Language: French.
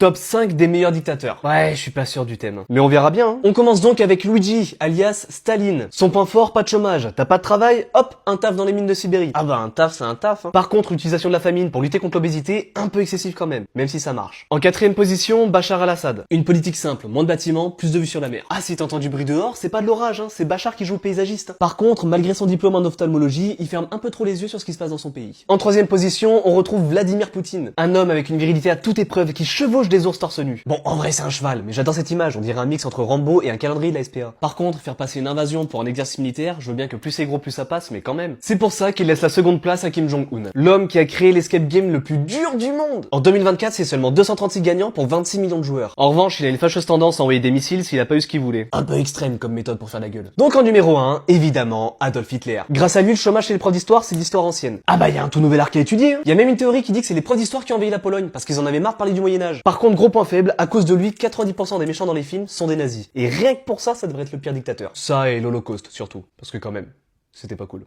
Top 5 des meilleurs dictateurs. Ouais, je suis pas sûr du thème. Mais on verra bien. On commence donc avec Luigi, alias Staline. Son point fort, pas de chômage. T'as pas de travail, hop, un taf dans les mines de Sibérie. Ah bah un taf, c'est un taf. Par contre, l'utilisation de la famine pour lutter contre l'obésité, un peu excessif quand même si ça marche. En quatrième position, Bachar al-Assad. Une politique simple, moins de bâtiments, plus de vues sur la mer. Ah, si t'entends du bruit dehors, c'est pas de l'orage, c'est Bachar qui joue au paysagiste. Par contre, malgré son diplôme en ophtalmologie, il ferme un peu trop les yeux sur ce qui se passe dans son pays. En troisième position, on retrouve Vladimir Poutine. Un homme avec une virilité à toute épreuve qui chevauche des ours torse nu. Bon, en vrai c'est un cheval, mais j'adore cette image, on dirait un mix entre Rambo et un calendrier de la SPA. Par contre, faire passer une invasion pour un exercice militaire, je veux bien que plus c'est gros plus ça passe, mais quand même. C'est pour ça qu'il laisse la seconde place à Kim Jong-un, l'homme qui a créé l'escape game le plus dur du monde. En 2024, c'est seulement 236 gagnants pour 26 millions de joueurs. En revanche, il a une fâcheuse tendance à envoyer des missiles s'il a pas eu ce qu'il voulait. Un peu extrême comme méthode pour faire la gueule. Donc en numéro 1, évidemment, Adolf Hitler. Grâce à lui, le chômage chez les profs d'histoire, c'est l'histoire ancienne. Ah bah y a un tout nouvel arc à étudier. Il y a même une théorie qui dit que c'est les profs d'histoire qui ont envahi la Pologne parce qu'ils en avaient marre de parler du Moyen-Âge. Par contre, gros point faible, à cause de lui, 90% des méchants dans les films sont des nazis. Et rien que pour ça, ça devrait être le pire dictateur. Ça et l'Holocauste surtout, parce que quand même, c'était pas cool.